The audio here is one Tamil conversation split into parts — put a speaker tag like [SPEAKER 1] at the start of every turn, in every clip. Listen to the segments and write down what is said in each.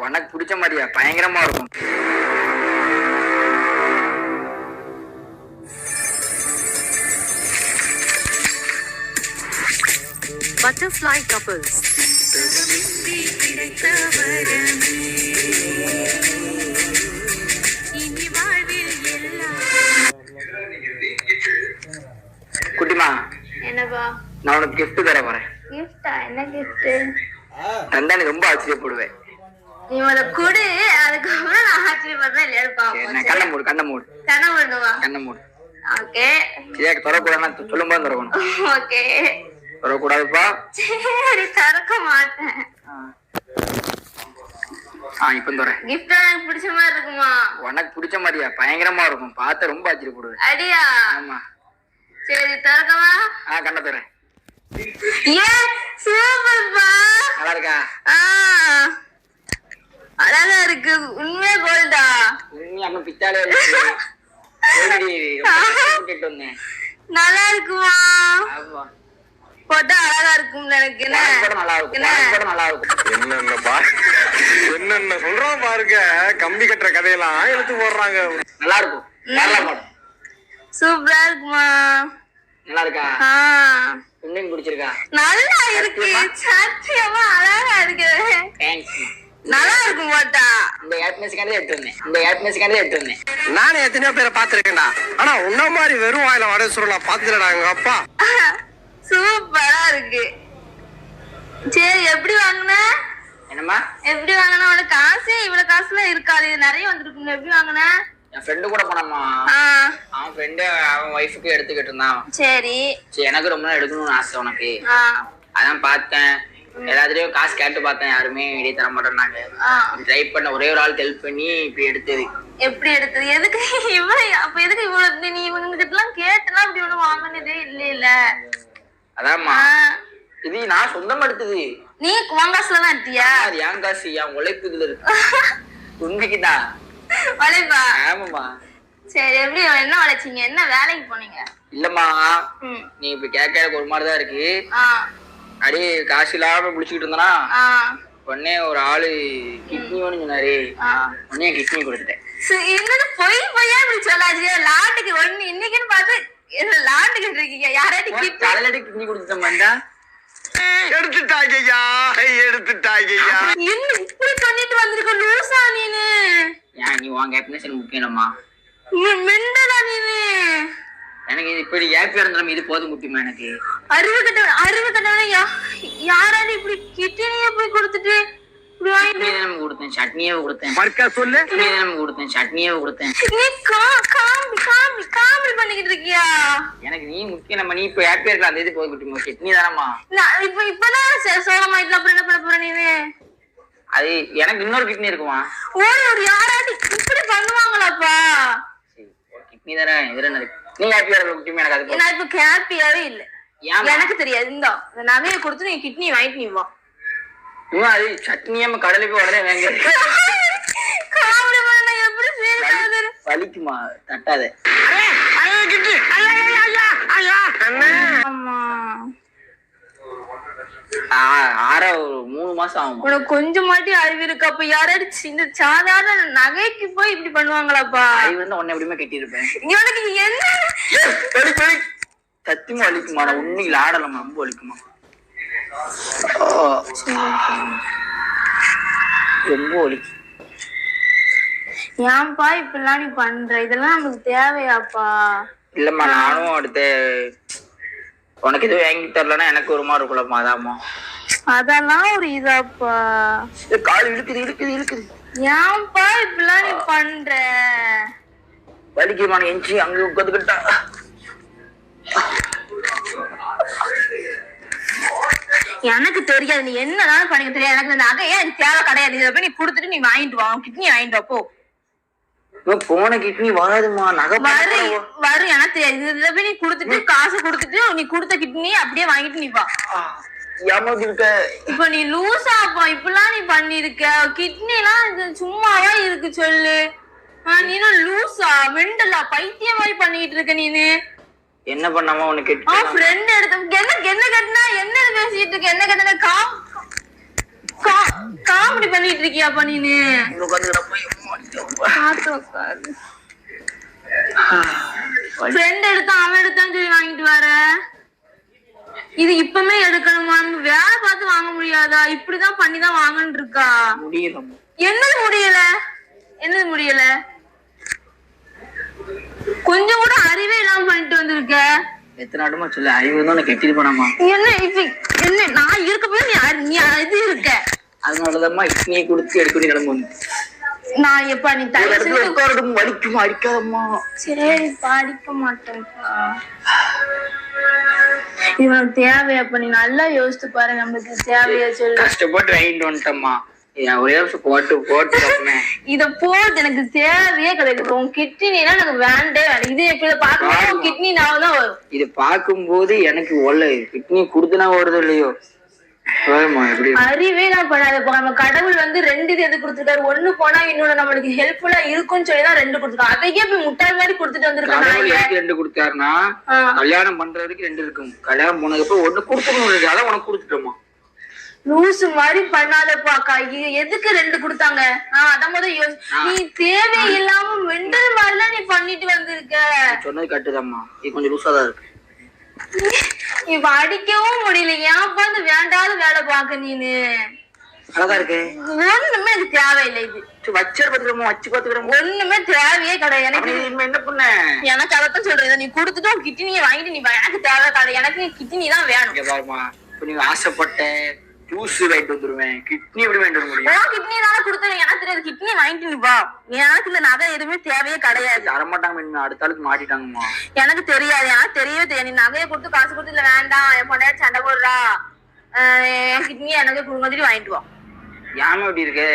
[SPEAKER 1] உனக்கு பிடிச்ச மாதிரியா? பயங்கரமா இருக்கும்.
[SPEAKER 2] Butterfly couples.
[SPEAKER 1] குட்டிமா,
[SPEAKER 3] என்னப்பா?
[SPEAKER 1] நான் உனக்கு கிஃப்ட் தர போறேன்.
[SPEAKER 3] கிஃப்டா? என்ன கிஃப்ட்?
[SPEAKER 1] தந்தா நீ ரொம்ப ஆச்சரியப்படுவேன்.
[SPEAKER 3] நீ முத குடு, அதுக்கப்புறம் நான் ஆச்சரியப்படுறேன் இல்லையான்னு பாப்போம்.
[SPEAKER 1] கண்ணை மூடு, கண்ணை மூடு.
[SPEAKER 3] கண்ணை மூடணுமா?
[SPEAKER 1] கண்ணை மூடு.
[SPEAKER 3] ஓகே.
[SPEAKER 1] சரியா? திறக்கூடாது, சொல்லும் போது திறக்கணும்.
[SPEAKER 3] ஓகே.
[SPEAKER 1] திறக்கூடாதுப்பா.
[SPEAKER 3] சரி, திறக்க மாட்டேன்.
[SPEAKER 1] இப்ப தர.
[SPEAKER 3] கிஃப்ட் எனக்கு பிடிச்ச மாதிரி இருக்குமா?
[SPEAKER 1] உனக்கு பிடிச்ச மாதிரியா? பயங்கரமா இருக்கும். பார்த்து ரொம்ப ஆச்சரியப்படுவேன்.
[SPEAKER 3] அடியா?
[SPEAKER 1] ஆமா.
[SPEAKER 3] சரி, திறக்கவா?
[SPEAKER 1] கண்ணை தரேன்.
[SPEAKER 3] ஏ சூப்பர்ப்பா.
[SPEAKER 1] நல்லா இருக்கா?
[SPEAKER 3] அழகா இருக்கு. உண்மையா கோல்டா?
[SPEAKER 1] உண்மையா? அப்ப பித்தாலே
[SPEAKER 3] நல்லா இருக்குமா?
[SPEAKER 1] ஆமா.
[SPEAKER 3] போட்டா அழகா இருக்கும் எனக்கு.
[SPEAKER 1] நல்லா இருக்கும். நல்லா இருக்கும்.
[SPEAKER 4] என்னென்ன சொல்றோம் பாருங்க. கம்பி கட்டுற கதையெல்லாம் எடுத்து போடுறாங்க.
[SPEAKER 1] நல்லா இருக்கும்.
[SPEAKER 3] சூப்பரா இருக்குமா?
[SPEAKER 1] நல்லா இருக்கா? இன்னும் பிடிச்சிருக்கா?
[SPEAKER 3] நல்லா இருக்கு. சத்தியமா அழகா இருக்கு. நல்லா இருக்கும் போட்டா.
[SPEAKER 1] இந்த ஹாப்பினஸ்க்கானே எடுத்து வந்தேன்.
[SPEAKER 4] நானே எத்தனையோ பேரை பாத்துருக்கேன்டா. ஆனா உன்ன மாதிரி வெறும் வாயில வட சொல்லலாம் பாத்துக்கலடா எங்க அப்பா.
[SPEAKER 3] சூப்பரா இருக்கு. சரி, எப்படி வாங்கின?
[SPEAKER 1] என்னம்மா?
[SPEAKER 3] எப்படி வாங்கின? உனக்கு காசு இவ்வளவு காசுலாம் இருக்காது, நிறைய வந்துருக்கு. எப்படி வாங்கின?
[SPEAKER 1] என் ஃப்ரெண்டு கூட போனம்மா. அவன் ஃப்ரெண்டு அவன் ஒய்ஃபுக்கு எடுத்துக்கிட்டு இருந்தான்.
[SPEAKER 3] சரி.
[SPEAKER 1] எனக்கு ரொம்ப நாள் எடுக்கணும்னு ஆசை உனக்கு. அதான் பார்த்தேன். எல்லாத்துலயும் காசு கேட்டு பார்த்தேன், யாருமே வெளியே தர மாட்டேன்னாங்க. ட்ரை பண்ண ஒரே ஒரு ஆள் ஹெல்ப் பண்ணி இப்படி எடுத்தது.
[SPEAKER 3] எப்படி எடுத்தது? எதுக்கு இவ்வளவு? அப்ப எதுக்கு இவ்வளவு? நீ இவங்க கிட்ட எல்லாம் கேட்டனா அப்படி ஒண்ணு வாங்கினதே இல்ல.
[SPEAKER 1] அதான்மா, இது நான் சொந்தமா எடுத்தது.
[SPEAKER 3] நீ உன் காசுலதான் எடுத்தியா?
[SPEAKER 1] அது என் காசு, என் உழைப்பு இதுல இருக்கு. உண்மைக்குதான்
[SPEAKER 3] உழைப்பா?
[SPEAKER 1] ஆமாமா.
[SPEAKER 3] சரி, எப்படி என்ன உழைச்சிங்க? என்ன வேலைக்கு போனீங்க?
[SPEAKER 1] இல்லம்மா, நீ இப்ப கேட்க ஒரு மாதிரிதான் இருக்கு. அப்படியே காசு இல்லாம முடிச்சுக்கிட்டு இருந்தானா உடனே ஒரு ஆளு கிட்னி வேணும்னு சொன்னாரு. உடனே கிட்னி கொடுத்துட்டேன்.
[SPEAKER 3] என்னது பொய் பொய்யா இப்படி சொல்லாதீங்க. லாட்டுக்கு ஒண்ணு இன்னைக்குன்னு பார்த்து லாட்டுக்கிட்டு இருக்கீங்க. யாராட்டி
[SPEAKER 1] கிட்னி கொடுத்துட்டோம்டா.
[SPEAKER 4] எடுத்துட்டாங்கய்யா.
[SPEAKER 3] என்ன இப்படி பண்ணிட்டு வந்திருக்க? லூசா நீனு?
[SPEAKER 1] நீ உன் ஹாப்பினஸ் முக்கியமா?
[SPEAKER 3] மெண்டலா நீனு?
[SPEAKER 1] எனக்கு இப்படி ஹாப்பியா இருந்தாலும் இது போதும் முக்கியமா. எனக்கு
[SPEAKER 3] அறிவு கட்டவன யாராடி இப்படி கிட்னியை போய் கொடுத்துட்டு இப்படி வாங்கிட்டு
[SPEAKER 1] கொடுத்தேன். சட்னியே கொடுத்தேன். கொடுத்தேன். சட்னியே கொடுத்தேன்.
[SPEAKER 3] நீ காமெடி பண்ணிக்கிட்டு இருக்கியா?
[SPEAKER 1] எனக்கு நீ முக்கியம். நீ இப்ப ஹாப்பியா இருக்கலாம். அந்த இது போதும் முக்கியமா. கிட்னி தானம்மா.
[SPEAKER 3] இப்பதான் சோகமாயிட்டு அப்புறம் என்ன பண்ண போற நீனு?
[SPEAKER 1] அது எனக்கு இன்னொரு கிட்னி இருக்குமா?
[SPEAKER 3] ஒரு யாராட்டி இப்படி பண்ணுவாங்களாப்பா?
[SPEAKER 1] கிட்னி தானே. இதுல என்ன? நீ ஹாப்பியா இருக்க முக்கியமா. எனக்கு அது
[SPEAKER 3] நான் இப்ப ஹாப்பியாவே இல்ல. எனக்கு தெரியாது. இந்த நகையை கொடுத்து நீ கிட்னி வாங்கிட்டு நீ வா.
[SPEAKER 1] அது சட்னியாம கடலை போய் உடனே வாங்க.
[SPEAKER 3] எப்படி
[SPEAKER 1] வலிக்குமா? தட்டாத. ஒரு 3 மாசம் ஆகும்.
[SPEAKER 3] உனக்கு கொஞ்சம் மாட்டி அறிவு இருக்கு. அப்ப யாராச்சும் இந்த சாதாரண நகைக்கு போய் இப்படி பண்ணுவாங்களாப்பா?
[SPEAKER 1] உன்னை எப்படியுமே கட்டியிருப்பேன்.
[SPEAKER 3] உனக்கு என்ன
[SPEAKER 1] சத்தியமா வலிக்குமா? நான் உண்மையில் ஆடலாமா? ரொம்ப வலிக்குமா? ரொம்ப வலிக்கு.
[SPEAKER 3] ஏன்பா இப்பெல்லாம் நீ பண்ற? இதெல்லாம் நமக்கு தேவையாப்பா?
[SPEAKER 1] இல்லம்மா, நானும் அடுத்த உனக்கு எதுவும் வாங்கி தரலன்னா எனக்கு ஒரு மாதிரி இருக்குல்லம்மா. அதாம்மா.
[SPEAKER 3] அதெல்லாம் ஒரு இதாப்பா.
[SPEAKER 1] கால் இழுக்குது.
[SPEAKER 3] ஏன்பா இப்பெல்லாம் நீ பண்ற?
[SPEAKER 1] வலிக்குமா? எஞ்சி அங்க உட்காந்துக்கிட்டா
[SPEAKER 3] எனக்கு தெரியாது. நீ என்னதான் பண்ணிக்க தெரியாது. எனக்கு இந்த நகையே எனக்கு தேவை கிடையாது. இதை போய் நீ கொடுத்துட்டு நீ வாங்கிட்டு வா. கிட்னி வாங்கிட்டு வாப்போ.
[SPEAKER 1] போன கிட்னி வராதுமா. நகை
[SPEAKER 3] வரும் எனக்கு தெரியாது. இதை போய் நீ கொடுத்துட்டு காசு கொடுத்துட்டு நீ கொடுத்த கிட்னி அப்படியே வாங்கிட்டு நீ வா. இப்ப நீ லூசாப்பா. இப்பெல்லாம் நீ பண்ணிருக்க. கிட்னி எல்லாம் சும்மாவா இருக்கு சொல்லு. நீனும் லூசா மெண்டலா பைத்திய மாதிரி பண்ணிட்டு இருக்க நீனு.
[SPEAKER 1] என்ன பண்ணாம உனக்கு
[SPEAKER 3] ஃப்ரெண்ட் எடுத்து என்ன கட்டினா என்ன பேசிட்டு இருக்க? என்ன கட்டின காமெடி பண்ணிட்டு இருக்கியாப்பா நீனு? ஃப்ரெண்ட் எடுத்தா அவன் எடுத்தான்னு சொல்லி வாங்கிட்டு வர. இது இப்பமே எடுக்கணுமா? வேலை பார்த்து வாங்க முடியாதா? இப்படிதான் பண்ணிதான் வாங்கன்னு இருக்கா? என்னது முடியல? என்னது முடியல? கொஞ்சம் கூட அறிவே இல்லாம பண்ணிட்டு வந்திருக்க.
[SPEAKER 1] எத்தனை ஆட்டமா சொல்ல அறிவு தான் கெட்டிட்டு போனாமா.
[SPEAKER 3] என்ன இப்ப என்ன நான் இருக்க போய் நீ இது இருக்க.
[SPEAKER 1] அதனாலதாம்மா இட்னியை கொடுத்து எடுக்க வேண்டிய நிலைமை வந்து.
[SPEAKER 3] நான் எப்ப நீ
[SPEAKER 1] உட்காரட்டும் வலிக்குமா அடிக்காதம்மா.
[SPEAKER 3] சரி படிக்க மாட்டேன்ப்பா. இவனுக்கு தேவையப்ப நீ நல்லா யோசித்து பாரு. நம்மளுக்கு தேவையா சொல்லு.
[SPEAKER 1] கஷ்டப்பட்டு வாங்கிட்டு வந்துட்டம்மா. ஒரே வருஷம் போட்டு
[SPEAKER 3] இத போட்டு எனக்கு தேவையே கிடையாது. உன் கிட்னினா எனக்கு வேண்டே வேணும். இது எப்படி பாக்கும் கிட்னி நான் தான் வரும்.
[SPEAKER 1] இது பாக்கும்போது எனக்கு ஒல்ல கிட்னி குடுத்துனா வருது இல்லையோ.
[SPEAKER 3] அறிவே நான் பண்ணாத. நம்ம கடவுள் வந்து 2 இது எது கொடுத்துருக்காரு. ஒண்ணு போனா இன்னொன்னு நம்மளுக்கு ஹெல்ப்ஃபுல்லா இருக்கும்னு சொல்லிதான் 2 கொடுத்துருக்காரு. அதையே போய் முட்டாள் மாதிரி கொடுத்துட்டு வந்திருக்காங்க. 2
[SPEAKER 1] கொடுத்தாருன்னா கல்யாணம் பண்றதுக்கு 2 இருக்கும். கல்யாணம் போனதுக்கு 1 கொடுத்துருக்கோம். அதான் உனக்கு கொடுத்துட்டோமா.
[SPEAKER 3] லூசு மாதிரி பண்ணாதப்பா. எதுக்கு 2 கொடுத்தாங்க? அதான் முதல் நீ தேவையில்லாம மெண்டல் மாதிரிலாம் நீ பண்ணிட்டு வந்திருக்க.
[SPEAKER 1] சொன்னது கட்டுதாம்மா. இது கொஞ்சம் லூசா தான் இருக்கு.
[SPEAKER 3] இப்ப அடிக்கவும் முடியல. ஏன்ப்பா இந்த வேண்டாத வேலை பாக்க நீனு?
[SPEAKER 1] அழகா இருக்கு.
[SPEAKER 3] ஒண்ணுமே எனக்கு தேவையில்லை. இது
[SPEAKER 1] வச்சு பாத்துக்கிறோம்.
[SPEAKER 3] ஒண்ணுமே தேவையே கிடையாது எனக்கு.
[SPEAKER 1] என்ன பண்ண
[SPEAKER 3] எனக்கு அதைத்தான் சொல்றேன். நீ கொடுத்துட்டு கிட்னியை வாங்கிட்டு நீ எனக்கு தேவை கிடையாது. எனக்கு கிட்னி தான் வேணும்.
[SPEAKER 1] பாருமா இப்ப நீங்க ஆசைப்பட்ட ஜூஸ் வாங்கிட்டு வந்துருவேன். கிட்னி எப்படி வாங்கிட்டு வர முடியும்?
[SPEAKER 3] கிட்னி தானே கொடுத்தேன். எனக்கு தெரியாது. கிட்னி வாங்கிட்டு நீ வா. எனக்கு இந்த நகை எதுவுமே தேவையே கிடையாது.
[SPEAKER 1] தரமாட்டாங்க. அடுத்த ஆளுக்கு மாட்டிட்டாங்கம்மா.
[SPEAKER 3] எனக்கு தெரியாது. எனக்கு தெரியவே தெரியாது. நீ நகையை கொடுத்து காசு கொடுத்து இல்ல வேண்டாம் என் பொண்டாட்டி சண்டை போடுறா என் கிட்னி எனக்கு கொடுங்க வாங்கிட்டு வா.
[SPEAKER 1] ஏமா இப்படி இருக்கு?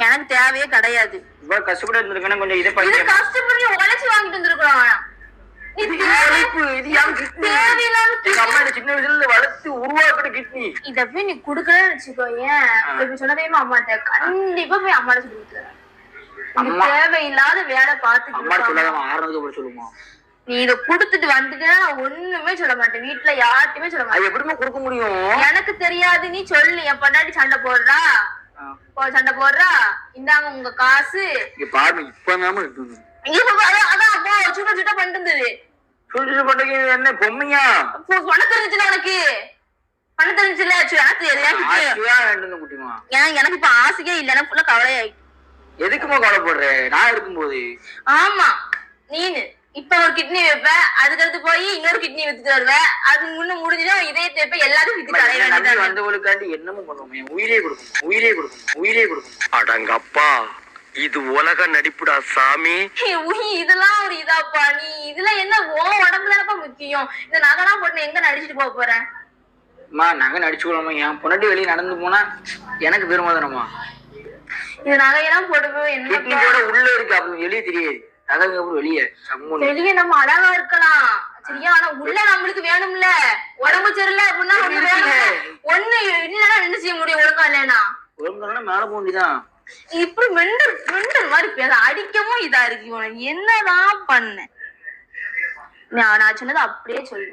[SPEAKER 3] எனக்கு தேவையே கிடையாது.
[SPEAKER 1] இவ்வளவு கஷ்டப்பட்டு இருந்திருக்கேன். கொஞ்சம் இதை பண்ணி
[SPEAKER 3] கஷ்டப்பட்டு உழைச்சி வாங்கிட்டு வந்துருக்கோம்.
[SPEAKER 1] சின்ன வயசுல வளர்த்து உருவாக்கிற கிட்னி
[SPEAKER 3] இத போய் நீ குடுக்கலன்னு வச்சுக்கோ. ஏன் சொன்னதையும் அம்மாட்ட கண்டிப்பா போய் அம்மாட்ட சொல்லி தேவையில்லாத வேலை பார்த்து
[SPEAKER 1] சொல்லுமா.
[SPEAKER 3] நீ இத குடுத்துட்டு வந்துட்டு ஒண்ணுமே சொல்ல மாட்டேன். வீட்டுல யார்ட்டுமே சொல்ல மாட்டேன்.
[SPEAKER 1] எப்படிமா கொடுக்க முடியும்?
[SPEAKER 3] எனக்கு தெரியாது. நீ சொல்லு. என் பொண்டாட்டி சண்டை போடுறா சண்டை போடுறா இந்தாங்க உங்க காசு.
[SPEAKER 1] பாருங்க இப்ப
[SPEAKER 3] சுட்ட பண்ணிட்டு இருந்தது.
[SPEAKER 1] என்ன பொம்மையா?
[SPEAKER 3] பணம் தெரிஞ்சுல உனக்கு? பணம் தெரிஞ்சுல எனக்கு இப்ப ஆசையே இல்ல. எனக்கு ஃபுல்லா கவலையாயிட்டு.
[SPEAKER 1] எதுக்குமா கவலைப்படுற? நான் இருக்கும்போது.
[SPEAKER 3] ஆமா நீனு இப்ப ஒரு கிட்னி வைப்ப. அதுக்கடுத்து போய் இன்னொரு கிட்னி வித்துட்டு வருவ. அது முன்ன முடிஞ்சுனா இதயத்தை வைப்ப. எல்லாரும் வித்து கடைய வேண்டியது.
[SPEAKER 1] வந்தவளுக்காண்டி என்னமோ பண்ணுவோமே. உயிரே கொடுக்கும்.
[SPEAKER 4] அடங்கப்பா இது உலக நடிப்புடா சாமி.
[SPEAKER 3] இதெல்லாம் ஒரு இதாப்பா. நீ இதுல என்ன உடம்புல இருப்ப முக்கியம். இந்த நகைலாம் போட்டு எங்க நடிச்சுட்டு போக போறேன்?
[SPEAKER 1] நகை நடிச்சுக்கலாமா? என் பொண்டாட்டி வெளியே நடந்து போனா எனக்கு பெருமாதனமா.
[SPEAKER 3] இது நகையெல்லாம் போட்டு என்ன
[SPEAKER 1] உள்ள இருக்கு. அப்படி வெளியே தெரியாது. நகை வெளியே
[SPEAKER 3] வெளியே நம்ம அழகா இருக்கலாம் சரியா. ஆனா உள்ள நம்மளுக்கு வேணும்ல. உடம்பு சரியில்லை அப்படின்னா ஒண்ணு இல்லைன்னா என்ன செய்ய முடியும்? ஒழுங்கா இல்லைன்னா
[SPEAKER 1] மேல போண்டிதான்.
[SPEAKER 3] இப்படி மெண்டல் மாதிரி பேச அடிக்கவும் இதா இருக்கு. உனக்கு என்னதான் பண்ண? நான் சொன்னது அப்படியே சொல்லு.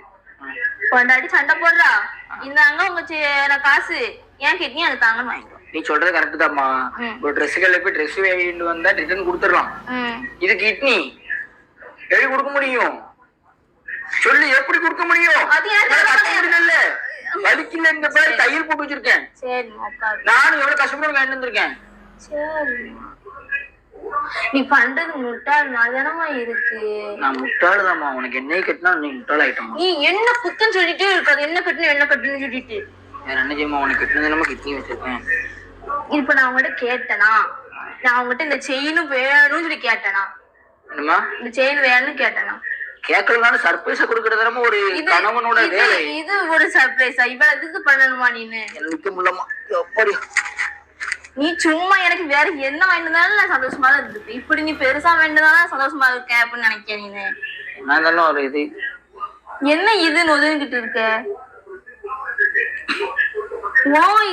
[SPEAKER 3] பொண்டாட்டி சண்டை போடுறா இந்தாங்க உங்க காசு ஏன் கிட்னி அது தாங்கன்னு வாங்கிக்கோ.
[SPEAKER 1] நீ சொல்றது கரெக்ட் தான்மா. ஒரு ட்ரெஸ்ஸுகள்ல போய் ட்ரெஸ் வாங்கிட்டு வந்தா ரிட்டர்ன் கொடுத்துடலாம். இது கிட்னி எப்படி கொடுக்க முடியும் சொல்லு? எப்படி கொடுக்க முடியும்? வலிக்கல. இந்த பேர் தையல் போட்டு வச்சிருக்கேன். நானும் எவ்வளவு கஷ்டப்பட்டு வாங்கிட்டு வந்திருக்கேன்.
[SPEAKER 3] நீ பண்றது முட்டாள் தானமா இருக்கு.
[SPEAKER 1] நான் முட்டாளுதாம்மா. உனக்கு என்ன கட்டினா நீ முட்டாள் ஆயிட்டமா.
[SPEAKER 3] நீ என்ன குத்தம் சொல்லிட்டே இருக்காது. என்ன கட்டணும் சொல்லிட்டு
[SPEAKER 1] வேற என்ன செய்யுமா? உனக்கு கட்டினது கிட்னி வச்சிருக்கேன்.
[SPEAKER 3] இப்ப நான் உங்ககிட்ட கேட்டேனா? நான் உங்ககிட்ட இந்த செயினும் வேணும்னு சொல்லி கேட்டேனா?
[SPEAKER 1] என்னமா
[SPEAKER 3] இந்த செயின் வேணும்னு கேட்டேனா?
[SPEAKER 1] கேட்கறதுனால சர்ப்ரைஸா கொடுக்கறதுமா ஒரு கணவனோட வேலை.
[SPEAKER 3] இது ஒரு சர்ப்ரைஸா? இவ்வளவு இதுக்கு பண்ணணுமா நீனு?
[SPEAKER 1] எனக்கு முள்ளமா எப்படி?
[SPEAKER 3] நீ சும்மா எனக்கு வேற என்ன வேண்டுனாலும் நான் சந்தோஷமா தான் இருக்கு. இப்படி நீ பெருசா வேண்டுனாலும் சந்தோஷமா இருக்கேன் அப்படின்னு நினைக்கிறேன் நீனு.
[SPEAKER 1] நான் ஒரு இது
[SPEAKER 3] என்ன இதுன்னு ஒதுங்கிட்டு இருக்க?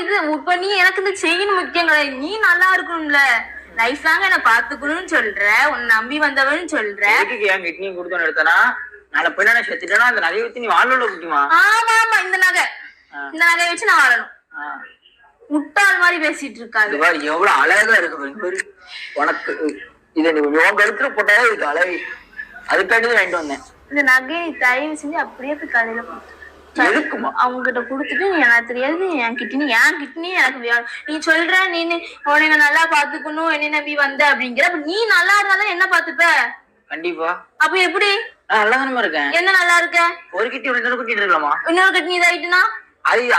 [SPEAKER 3] இது இப்ப நீ எனக்கு இந்த செயின் முக்கியம் கிடையாது. நீ நல்லா இருக்கணும்ல. லைஃப் லாங் என்ன பாத்துக்கணும்னு சொல்ற. உன்னை நம்பி வந்தவன்னு சொல்ற.
[SPEAKER 1] என் கிட்னி கொடுத்தோன்னு எடுத்தனா நாளை போய் நான் செத்துட்டேன்னா அந்த நகையை வச்சு நீ வாழல குட்டிமா.
[SPEAKER 3] ஆமா இந்த நகையை வச்சு நான் வாழணும். முட்டாள் மாதிரி பேசிட்டு இருக்காது.
[SPEAKER 1] இது பாரு எவ்வளவு அழகா இருக்கு பாரு. உனக்கு இதை நீ உன் கழுத்துல போட்டாலே இதுக்கு அழகு. அதுக்காண்டி தான் வாங்கிட்டு வந்தேன்.
[SPEAKER 3] இந்த நகையை நீ தயவு செஞ்சு அப்படியே போய் கடையில
[SPEAKER 1] எதுக்குமா
[SPEAKER 3] அவங்க கிட்ட கொடுத்துட்டு எனக்கு தெரியாது என் கிட்னி எனக்கு வேணும். நீ சொல்ற நீ உன்னை நல்லா பாத்துக்கணும் என்ன நம்பி வந்த அப்படிங்கிற. அப்ப நீ நல்லா இருந்தாதான் என்ன பாத்துப்ப?
[SPEAKER 1] கண்டிப்பா.
[SPEAKER 3] அப்ப எப்படி?
[SPEAKER 1] நான் நல்லா தானமா இருக்கேன்.
[SPEAKER 3] என்ன நல்லா இருக்க?
[SPEAKER 1] ஒரு கிட்னி இன்னொரு கிட்னி இருக்கலாமா?
[SPEAKER 3] இன்னொரு கிட்னி இதாயிட்டுனா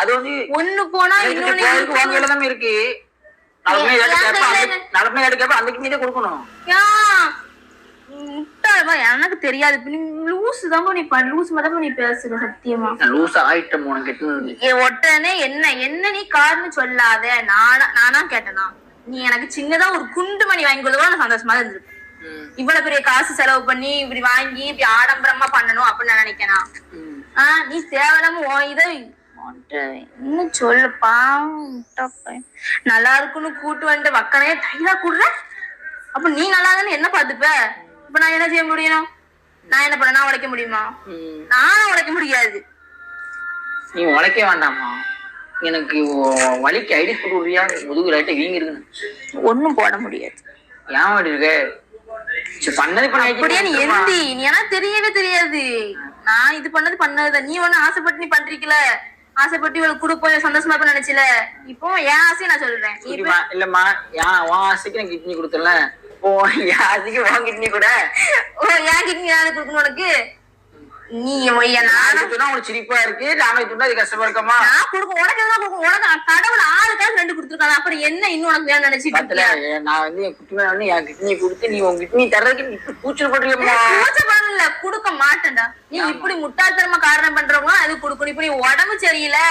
[SPEAKER 1] அது வந்து
[SPEAKER 3] ஒண்ணு போனா இன்னொன்னு
[SPEAKER 1] தான் இருக்கு. நடமே எடுக்கப்ப அந்த கிட்னி தான் கொடுக்கணும்.
[SPEAKER 3] முட்டாள்மா எனக்கு தெரியாது. நீ லூசு தான் நீ லூசு மாதிரி நீ பேசுற. சத்தியமா
[SPEAKER 1] லூஸ் ஆயிட்டம் உனக்கு.
[SPEAKER 3] உடனே என்ன நீ காரணம் சொல்லாத. நானா கேட்டனா? நீ எனக்கு சின்னதா ஒரு குண்டு மணி வாங்கி கொடுத்தா நான் சந்தோஷமா இருந்திருப்பேன். இவ்வளவு பெரிய காசு செலவு பண்ணி இப்படி வாங்கி இப்படி ஆடம்பரமா பண்ணணும் அப்படின்னு நான் நினைக்கிறேன். நீ தேவையில்லாம இதை இன்னும் சொல்லுப்பா. நல்லா இருக்குன்னு கூட்டு வந்துட்டு வக்கனையே தைலா கூடுற. அப்ப நீ நல்லா தானே என்ன பாத்துப்ப? இப்ப நான் என்ன செய்ய முடியும்? நான் என்ன பண்ண? நான் உழைக்க முடியுமா? நானும் உழைக்க முடியாது.
[SPEAKER 1] நீ உழைக்க வேண்டாமா? எனக்கு வலிக்கு ஐடி போடுறியா? முதுகு லைட்டா வீங்கி இருக்குன்னு
[SPEAKER 3] ஒண்ணும் போட முடியாது.
[SPEAKER 1] ஏன் அப்படி இருக்க? பண்ணது
[SPEAKER 3] அப்படியே நீ எந்தி நீ ஏன்னா தெரியவே தெரியாது. நான் இது பண்ணதுதான். நீ ஒண்ணு ஆசைப்பட்டு நீ பண்றீங்கள. ஆசைப்பட்டு இவளுக்கு கொடுப்போம் சந்தோஷமா இருப்ப நினைச்சல. இப்போ என் ஆசையை நான் சொல்றேன்.
[SPEAKER 1] இல்லம்மா உன் ஆசைக்கு நான் கிட்னி கொடுத்தல. ஓ என் ஆசைக்கு உன் கிட்னி கூட.
[SPEAKER 3] ஓ என் கிட்னி யாரு கொடுக்கணும் உனக்கு? நீ
[SPEAKER 1] உனக்கு சிரிப்பா இருக்கு. நாம சொன்னா அது கஷ்டமா இருக்கமா?
[SPEAKER 3] நான் கொடுக்க உனக்கு எல்லாம் கொடுக்க. உனக்கு கடவுள் 6 காசு 2 கொடுத்துருக்காங்க. அப்புறம் என்ன இன்னும் உனக்கு வேணும் நினைச்சிட்டு
[SPEAKER 1] நான் வந்து என் குட்டி வேணும் என் கிட்னி கொடுத்து நீ உன் கிட்னி தர்றதுக்கு கூச்சல் பண்றியம்மா.
[SPEAKER 3] கூச்சல் பண்ணல, கொடுக்க மாட்டேன்டா. நீ இப்படி முட்டாள்தனமா காரணம் பண்றவங்க அது கொடுக்கணும். இப்ப நீ உடம்பு சரியில்லை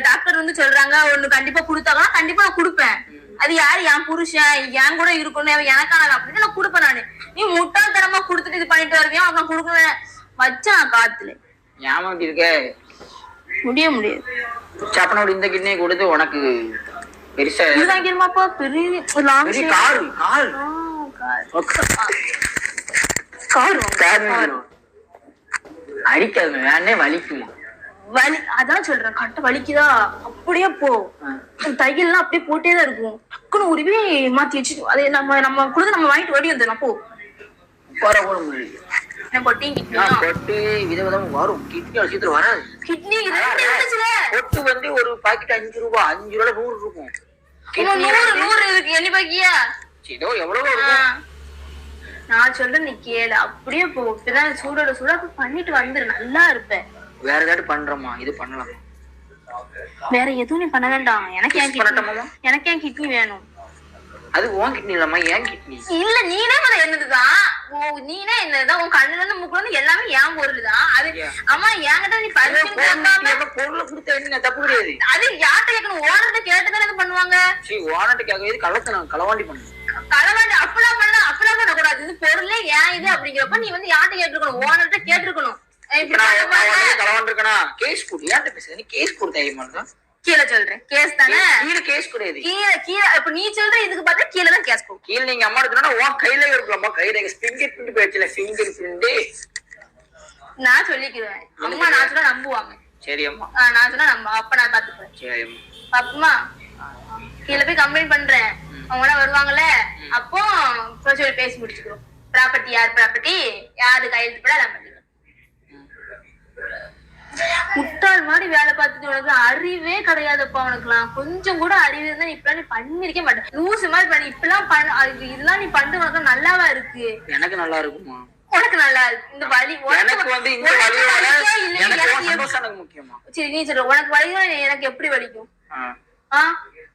[SPEAKER 3] டாக்டர் வந்து சொல்றாங்க ஒண்ணு கண்டிப்பா கொடுத்தாங்கன்னா கண்டிப்பா நான் கொடுப்பேன். அது யாரு? என் புருஷன் என் கூட இருக்கணும் எனக்கான அப்படின்னு நான் கொடுப்பேன். நானு நீ முட்டாள்தனமா கொடுத்துட்டு இது பண்ணிட்டு வருவியா? அவன் கொடுக்கணும் வச்சா காத்துல
[SPEAKER 1] ஏமாட்டி இருக்க
[SPEAKER 3] முடியாது.
[SPEAKER 1] சப்பனோட இந்த கிட்னியை கொடுத்து உனக்கு பெருசா
[SPEAKER 3] இதுதாங்கிருமாப்பா பெரிய
[SPEAKER 1] அடிக்காது வேணே வலிக்குமா?
[SPEAKER 3] வலி அதான் சொல்றேன். கட்ட வலிக்குதா? அப்படியே போ. தையல்லாம் அப்படியே போட்டேதான் இருக்கும். டக்குன்னு உருவி மாத்தி வச்சுட்டு அதை நம்ம கொடுத்து நம்ம வாங்கிட்டு ஓடி வந்துடலாம். போ
[SPEAKER 1] போற போட முடியும். பொட்டு விதவிதமா வரும். கிட்னி விஷயத்துல வராது.
[SPEAKER 3] கிட்னி
[SPEAKER 1] பொட்டு வந்து ஒரு பாக்கெட் 5 ரூபாய் 5 ரூபாய் 100 இருக்கும்.
[SPEAKER 3] 100 இருக்கு. என்ன பாக்கியா
[SPEAKER 1] ஏதோ எவ்வளவு இருக்கும்.
[SPEAKER 3] நான் சொல்றேன் நீ கேளு. அப்படியே போ. இப்பதான் சூடோட பண்ணிட்டு வந்துரு. நல்லா இருப்பேன்.
[SPEAKER 1] வேற ஏதாவது பண்றோமா? இது பண்ணலாம்.
[SPEAKER 3] வேற எதுவும் நீ பண்ண வேண்டாம். எனக்கு என் கிட்னி வேணும்.
[SPEAKER 1] அது உன் கிட்னி இல்லம்மா என் கிட்னி.
[SPEAKER 3] இல்ல நீனே என்னதுதான். நீனே என்னதுதான். உன் கண்ணுல இருந்து மூக்குல இருந்து எல்லாமே என் பொருள் தான். அது அம்மா என்கிட்ட நீ
[SPEAKER 1] பொருளை கொடுத்த என்ன தப்பு கிடையாது.
[SPEAKER 3] அது யார்கிட்ட கேட்கணும்? ஓனர்கிட்ட கேட்டுதானே இது பண்ணுவாங்க.
[SPEAKER 1] சரி ஓனர்கிட்ட கேட்க களவாண்டி பண்ணு.
[SPEAKER 3] களவாண்டி அப்பெல்லாம் பண்ணக்கூடாது. இது பொருளே ஏன் இது அப்படிங்கிறப்ப நீ வந்து யார்கிட்ட கேட்டிருக்கணும்? ஓனர்கிட்ட கேட்டிருக்கணும். கீழே சொல்றேன் கேஸ் தானே.
[SPEAKER 1] கேஸ் கிடையாது.
[SPEAKER 3] கீழே இப்ப நீ சொல்ற இதுக்கு பார்த்தா கீழே தான் கேஸ் போகும்.
[SPEAKER 1] கீழே நீங்க அம்மா எடுத்தா உன் கையில இருக்கலாமா? கையில ஃபிங்கர் பிரிண்ட் போயிடுச்சுல. ஃபிங்கர் பிரிண்ட்
[SPEAKER 3] நான் சொல்லிக்கிறேன். அம்மா நான் சொன்னா நம்புவாங்க.
[SPEAKER 1] சரி அம்மா
[SPEAKER 3] நான் சொன்னா அப்ப நான் பாத்துப்பேன்.
[SPEAKER 1] சரி அம்மா.
[SPEAKER 3] அப்பமா கீழே போய் கம்ப்ளைண்ட் பண்றேன். அவங்க எல்லாம் வருவாங்கல்ல. அப்போ சொல்லி பேசி முடிச்சுக்கிறோம். ப்ராப்பர்ட்டி யார் ப்ராப்பர்ட்டி யாரு கையெழுத்து போட எல்லாம் பண்ணிக்கிறோம். முட்டாள் மாதிரி வேலை பார்த்துட்டு உனக்கு அறிவே கிடையாதுப்பா. உனக்குலாம் கொஞ்சம் கூட அறிவு இருந்தா நீ இப்பெல்லாம் நீ பண்ணிருக்க மாட்டேன். லூசு மாதிரி பண்ணி இப்பெல்லாம் இதெல்லாம் நீ பண்ணு. உனக்கு நல்லாவா இருக்கு?
[SPEAKER 1] எனக்கு நல்லா இருக்குமா?
[SPEAKER 3] உனக்கு நல்லா இருக்கு. இந்த வலி
[SPEAKER 1] முக்கியமா?
[SPEAKER 3] சரி நீ சொல்ற உனக்கு வலி எனக்கு எப்படி வலிக்கும்?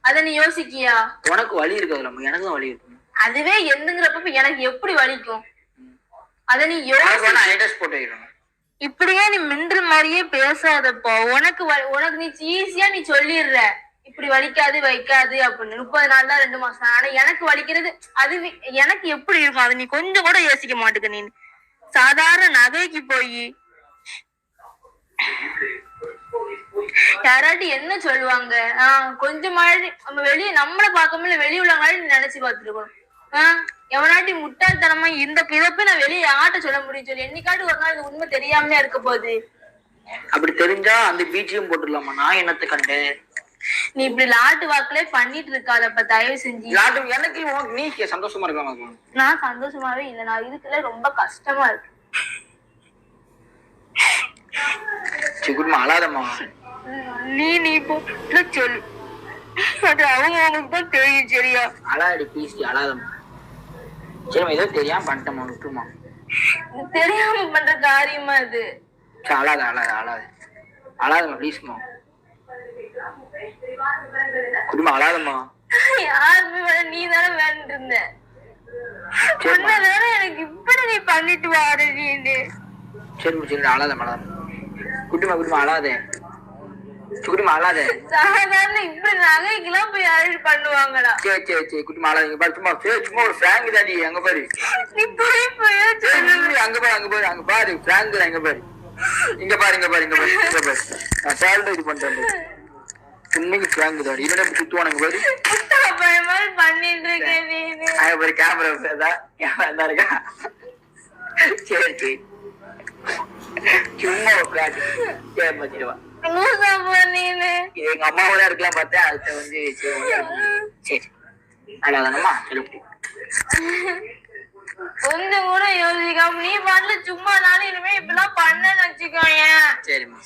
[SPEAKER 3] அத நீ யோசிக்கியா?
[SPEAKER 1] உனக்கு வலி இருக்காதுல்லம்மா எனக்கு வலி இருக்கும்.
[SPEAKER 3] அதுவே எந்துங்கிறப்ப எனக்கு எப்படி வலிக்கும்? அத நீ யோசி. இப்படியே நீ மின்ற மாதிரியே பேசாதப்பா. உனக்கு நீ ஈஸியா நீ சொல்லிடுற இப்படி வலிக்காது வைக்காது அப்படின்னு. 30 நாள் தான் 2 மாசம். ஆனா எனக்கு வலிக்கிறது அது எனக்கு எப்படி இருக்கும்? அது நீ கொஞ்சம் கூட யோசிக்க மாட்டுக்க. நீ சாதாரண நகைக்கு போய் யாராட்டி என்ன சொல்லுவாங்க? கொஞ்சம் மாதிரி நம்ம வெளியே நம்மள பார்க்கல வெளியே உள்ள மாதிரி நினைச்சு பார்த்துருக்கணும். எவனாட்டி முட்டாள்தனமா இந்த பிறப்பு நான் வெளியே ஆட்ட சொல்ல முடியும் சொல்லி என்னைக்காட்டு ஒரு நாள் இந்த உண்மை தெரியாமலே இருக்க போகுது.
[SPEAKER 1] அப்படி தெரிஞ்சா அந்த பீச்சியும் போட்டுடலாமா? நான் என்னத்தை கண்டேன்?
[SPEAKER 3] நீ இப்படி லாட்டு வாக்குல பண்ணிட்டு இருக்காதப்ப தயவு செஞ்சு.
[SPEAKER 1] லாட்டு எனக்கு உனக்கு நீ சந்தோஷமா இருக்கலாம்.
[SPEAKER 3] நான் சந்தோஷமாவே இல்லை, நான் இதுக்குள்ள ரொம்ப கஷ்டமா இருக்கு.
[SPEAKER 1] சரி குடும்பம் அழாதம்மா.
[SPEAKER 3] நீ இப்போ சொல்லு, அது அவங்க அவங்களுக்கு தான் தெரியும். சரியா?
[SPEAKER 1] அழாடி ப்ளீஸ், அழாதம்மா. சரிம்மா, ஏதோ தெரியாம பண்ணிட்டோம்மா, விட்டுருமா.
[SPEAKER 3] தெரியாம பண்ற காரியமா இது?
[SPEAKER 1] சரி அழாத அழாத அழாத அழாதம்மா ப்ளீஸ்மா. குடும்பம் அழாதம்மா.
[SPEAKER 3] யாருமே வேற, நீ தானே வேண்டிட்டு இருந்த. உன்னதானே எனக்கு இப்படி நீ பண்ணிட்டு வாரு நீ.
[SPEAKER 1] சரி சரி அழாதம்மா அழாத. குடும்பம் அழாதே. குடும்பம் அழாதே.
[SPEAKER 3] சாதாரண இப்படி நகைக்கெல்லாம் போய் அழகு பண்ணுவாங்களா?
[SPEAKER 1] சரி சரி சரி குடும்பம் அழாதீங்க பாரு. சும்மா ஒரு ஃப்ராங்க் தாடி. அங்க பாரு,
[SPEAKER 3] நீ போய்
[SPEAKER 1] அங்க பாரு அங்க பாரு அங்க பாரு ஃப்ராங்க் தான். அங்க பாரு, இங்க பாரு இங்க பாரு இங்க பாரு இங்க பாரு. நான் சேலரி இது பண்றேன். உண்மைக்கு ஃப்ராங்க் தாடி. இவனே சுத்துவானுங்க பாரு.
[SPEAKER 3] மாதிரி பண்ணிட்டு இருக்கேன் நீ.
[SPEAKER 1] அங்க பாரு கேமரா கேமரா இருக்கா. சரி சரி சும்மா ஒரு ஃப்ராங்க். சரி வச்சிருவா. எங்க அம்மாவோட இருக்கலாம் பார்த்தேன். அதுக்கு வந்து சரி அழாதானம்மா. சொல்லி
[SPEAKER 3] கொஞ்சம் கூட யோசிக்காம நீ பாட்டுல சும்மா நானும் இனிமே இப்பெல்லாம் பண்ண வச்சுக்கோங்க.
[SPEAKER 1] சரிம்மா.